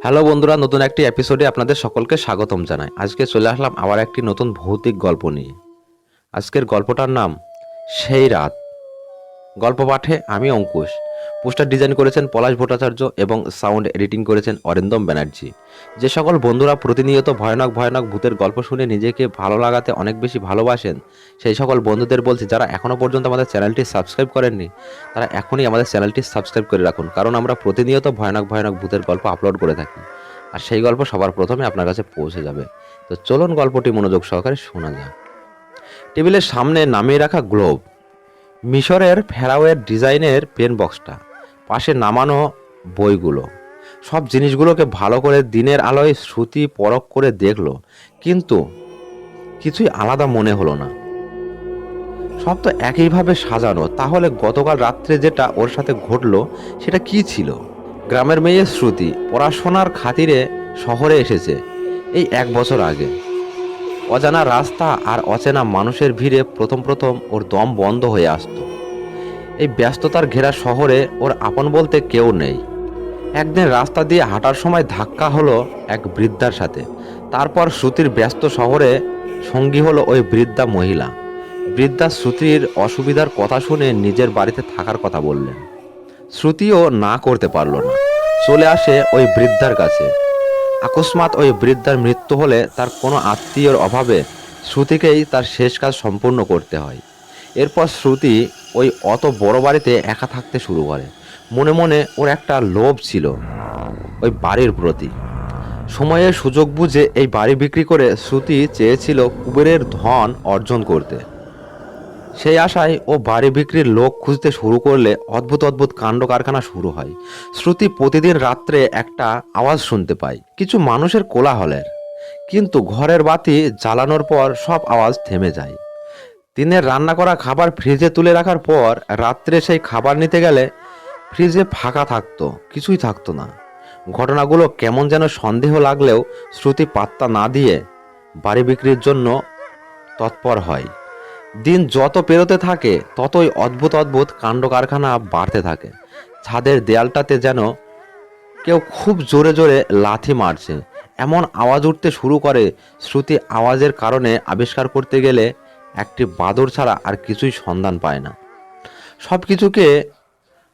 Hello বন্ধুরা, নতুন একটি এপিসোডে আপনাদের সকলকে স্বাগতম জানাই। আজকে চলে আসলাম আবার একটি নতুন ভৌতিক গল্প নিয়ে। আজকের গল্পটার নাম সেই রাত। গল্প পাঠে আমি অঙ্কুশ। পোস্টার ডিজাইন করেছেন পলাশ ভট্টাচার্য এবং সাউন্ড এডিটিং করেছেন অরিন্দম ব্যানার্জি। যে সকল বন্ধুরা প্রতিনিয়ত ভয়ানক ভয়ানক ভূতের গল্প শুনে নিজেকে ভালো লাগাতে অনেক বেশি ভালোবাসেন, সেই সকল বন্ধুদের বলছি, যারা এখনও পর্যন্ত আমাদের চ্যানেলটি সাবস্ক্রাইব করেননি তারা এখনই আমাদের চ্যানেলটি সাবস্ক্রাইব করে রাখুন, কারণ আমরা প্রতিনিয়ত ভয়ানক ভয়ানক ভূতের গল্প আপলোড করে থাকি আর সেই গল্প সবার প্রথমে আপনার কাছে পৌঁছে যাবে। তো চলুন গল্পটি মনোযোগ সহকারে শোনা যাক। টেবিলের সামনে নামিয়ে রাখা গ্লোব, মিশরের ফেরাওয়ের ডিজাইনের পেন বক্সটা, পাশে নামানো বইগুলো, সব জিনিসগুলোকে ভালো করে দিনের আলোয় শ্রুতি পরখ করে দেখলো, কিন্তু কিছুই আলাদা মনে হলো না। সব তো একইভাবে সাজানো। তাহলে গতকাল রাত্রে যেটা ওর সাথে ঘটলো সেটা কি ছিল? গ্রামের মেয়ে শ্রুতি পড়াশোনার খাতিরে শহরে এসেছে এই 1 বছর আগে। অজানা রাস্তা আর অচেনা মানুষের ভিড়ে প্রথম প্রথম ওর দম বন্ধ হয়ে আসতো। এই ব্যস্ততার ঘেরা শহরে ওর আপন বলতে কেউ নেই। একদিন রাস্তা দিয়ে হাঁটার সময় ধাক্কা হলো এক বৃদ্ধার সাথে। তারপর শ্রুতির ব্যস্ত শহরে সঙ্গী হলো ওই বৃদ্ধা মহিলা। বৃদ্ধা শ্রুতির অসুবিধার কথা শুনে নিজের বাড়িতে থাকার কথা বললেন। শ্রুতিও না করতে পারল না, চলে আসে ওই বৃদ্ধার কাছে। আকস্মাৎ ওই বৃদ্ধার মৃত্যু হলে তার কোনো আত্মীয়র অভাবে শ্রুতিকেই তার শেষ কাজ সম্পূর্ণ করতে হয়। এরপর শ্রুতি ওই অত বড় বাড়িতে একা থাকতে শুরু করে। মনে মনে ওর একটা লোভ ছিল ওই বাড়ির প্রতি। সময়ের সুযোগ বুঝে এই বাড়ি বিক্রি করে শ্রুতি চেয়েছিল কুবেরের ধন অর্জন করতে। সেই আশায় ও বাড়ি বিক্রির লোক খুঁজতে শুরু করলে অদ্ভুত অদ্ভুত কাণ্ড কারখানা শুরু হয়। শ্রুতি প্রতিদিন রাত্রে একটা আওয়াজ শুনতে পায়, কিছু মানুষের কোলাহলের, কিন্তু ঘরের বাতি জ্বালানোর পর সব আওয়াজ থেমে যায়। দিনের রান্না করা খাবার ফ্রিজে তুলে রাখার পর রাত্রে সেই খাবার নিতে গেলে ফ্রিজে ফাঁকা থাকতো, কিছুই থাকতো না। ঘটনাগুলো কেমন যেন সন্দেহ লাগলেও শ্রুতি পাত্তা না দিয়ে বাড়ি বিক্রির জন্য তৎপর হয়। দিন যত পেরোতে থাকে ততই অদ্ভুত অদ্ভুত কাণ্ড কারখানা বাড়তে থাকে। ছাদের দেয়ালটাতে যেন কেউ খুব জোরে জোরে লাথি মারছে এমন আওয়াজ উঠতে শুরু করে। শ্রুতি আওয়াজের কারণে আবিষ্কার করতে গেলে একটি বাদর ছাড়া আর কিছুই সন্ধান পায় না। সব কিছুকে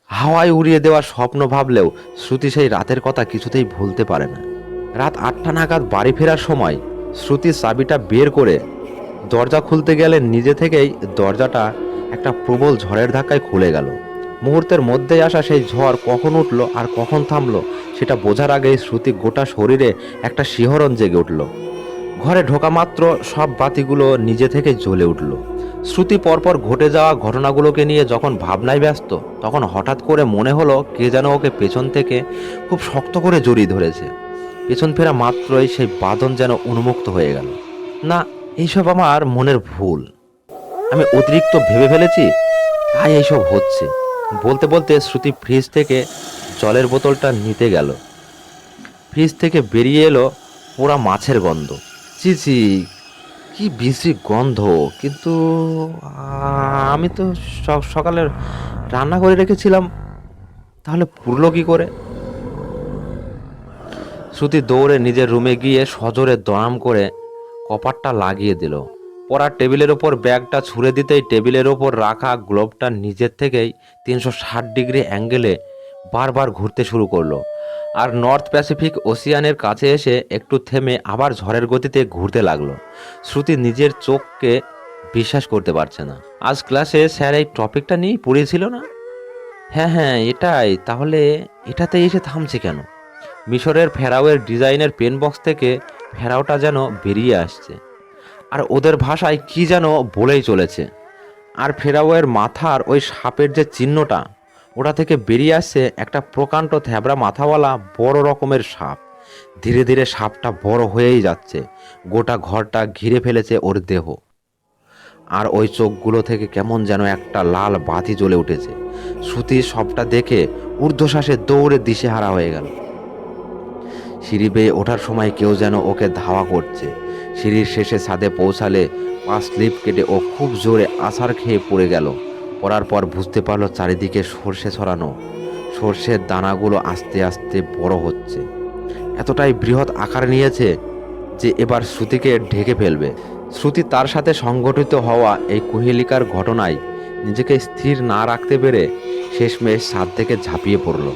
হাওয়ায় উড়িয়ে দেওয়ার স্বপ্ন ভাবলেও শ্রুতি সেই রাতের কথা কিছুতেই ভুলতে পারে না। রাত 8টা নাগাদ বাড়ি ফেরার সময় শ্রুতি চাবিটা বের করে দরজা খুলতে গেলে নিজে থেকেই দরজাটা একটা প্রবল ঝড়ের ধাক্কায় খুলে গেল। মুহূর্তের মধ্যেই আসা সেই ঝড় কখন উঠল আর কখন থামলো সেটা বোঝার আগেই শ্রুতি গোটা শরীরে একটা শিহরণ জেগে উঠল। ঘরে ঢোকা মাত্র সব বাতিগুলো নিজে থেকে জ্বলে উঠল। শ্রুতি পরপর ঘটে যাওয়া ঘটনাগুলোকে নিয়ে যখন ভাবনায় ব্যস্ত, তখন হঠাৎ করে মনে হলো কে যেন ওকে পেছন থেকে খুব শক্ত করে জড়িয়ে ধরেছে। পেছন ফেরা মাত্রই সেই বাঁধন যেন উন্মুক্ত হয়ে গেল। না, এইসব আমার মনের ভুল, আমি অতিরিক্ত ভেবে ফেলেছি, তাই এইসব হচ্ছে। বলতে বলতে শ্রুতি ফ্রিজ থেকে জলের বোতলটা নিতে গেল। ফ্রিজ থেকে বেরিয়ে এলো পোড়া মাছের গন্ধ। ছি ছি, কি বিশ্রী গন্ধ! কিন্তু আমি তো সকালে রান্না করে রেখেছিলাম, তাহলে পুড়লো কি করে? শ্রুতি দৌড়ে নিজের রুমে গিয়ে সজোরে দড়াম করে কপারটা লাগিয়ে দিল। পড়ার টেবিলের ওপর ব্যাগটা ছুঁড়ে দিতেই টেবিলের ওপর রাখা গ্লোবটা নিজের থেকেই 360 ডিগ্রি অ্যাঙ্গেলে বারবার ঘুরতে শুরু করলো, আর নর্থ প্যাসিফিক ওসিয়ানের কাছে এসে একটু থেমে আবার ঝড়ের গতিতে ঘুরতে লাগলো। শ্রুতি নিজের চোখকে বিশ্বাস করতে পারছে না। আজ ক্লাসে স্যার এই টপিকটা নিয়েই পড়িয়েছিল না? হ্যাঁ হ্যাঁ, এটাই। তাহলে এটাতেই এসে থামছে কেন? মিশরের ফেরাওয়ের ডিজাইনের পেন বক্স থেকে ফেরাওটা যেন বেরিয়ে আসছে, আর ওদের ভাষায় কি যেন বলেই চলেছে। আর ফেরাওয়ের মাথার ওই সাপের যে চিহ্নটা, ওটা থেকে বেরিয়ে আসছে একটা প্রকাণ্ড থ্যাবড়া মাথাওয়ালা বড় রকমের সাপ। ধীরে ধীরে সাপটা বড় হয়েই যাচ্ছে, গোটা ঘরটা ঘিরে ফেলেছে ওর দেহ। আর ওই চোখগুলো থেকে কেমন যেন একটা লাল বাতি জ্বলে উঠেছে। শ্রুতি সবটা দেখে ঊর্ধ্বশ্বাসে দৌড়ে দিশেহারা হয়ে গেল। সিঁড়ি বেয়ে ওঠার সময় কেউ যেন ওকে ধাওয়া করছে। সিঁড়ির শেষে ছাদে পৌঁছালে পা স্লিপ কেটে ও খুব জোরে আছাড় খেয়ে পড়ে গেল। পড়ার পর বুঝতে পারলো চারিদিকে সর্ষে ছড়ানো, সর্ষের দানাগুলো আস্তে আস্তে বড় হচ্ছে। এতটাই বৃহৎ আকার নিয়েছে যে এবার শ্রুতিকে ঢেকে ফেলবে। শ্রুতি তার সাথে সংঘটিত হওয়া এই কুহেলিকার ঘটনায় নিজেকে স্থির না রাখতে পেরে শেষমেশ ছাদ থেকে ঝাঁপিয়ে পড়ল।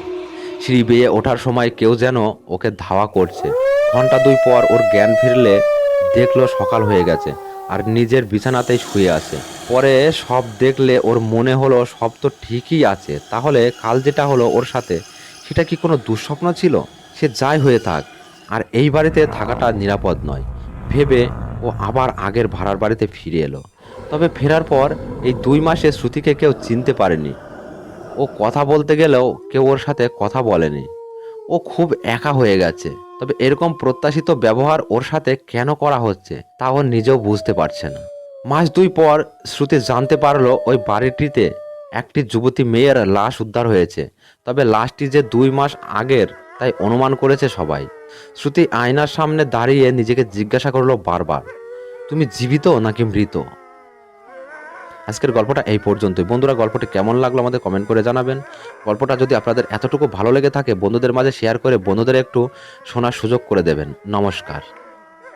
সিঁড়ি বেয়ে ওঠার সময় কেউ যেন ওকে ধাওয়া করছে। ঘন্টা 2 পর ওর জ্ঞান ফিরলে দেখলো সকাল হয়ে গেছে আর নিজের বিছানাতেই শুয়ে আছে। পরে সব দেখলে ওর মনে হলো সব তো ঠিকই আছে, তাহলে কাল যেটা হলো ওর সাথে সেটা কি কোনো দুঃস্বপ্ন ছিল? সে যাই হয়ে থাক, আর এই বাড়িতে থাকাটা নিরাপদ নয় ভেবে ও আবার আগের ভাড়ার বাড়িতে ফিরে এলো। তবে ফেরার পর এই 2 মাসে শ্রুতিকে কেউ চিনতে পারেনি। ও কথা বলতে গেলেও কেউ ওর সাথে কথা বলেনি। ও খুব একা হয়ে গেছে। তবে এরকম প্রত্যাশিত ব্যবহার ওর সাথে কেন করা হচ্ছে তা ও নিজেও বুঝতে পারছে না। মাস 2 পর শ্রুতি জানতে পারলো ওই বাড়িটিতে একটি যুবতী মেয়ের লাশ উদ্ধার হয়েছে। তবে লাশটি যে 2 মাস আগের তাই অনুমান করেছে সবাই। শ্রুতি আয়নার সামনে দাঁড়িয়ে নিজেকে জিজ্ঞাসা করলো বারবার, তুমি জীবিত নাকি মৃত? আজকের গল্পটা এই পর্যন্তই। বন্ধুরা, গল্পটি কেমন লাগলো আমাদের কমেন্ট করে জানাবেন। গল্পটা যদি আপনাদের এতটুকু ভালো লেগে থাকে বন্ধুদের মাঝে শেয়ার করে বন্ধুদের একটু শোনার সুযোগ করে দেবেন। নমস্কার।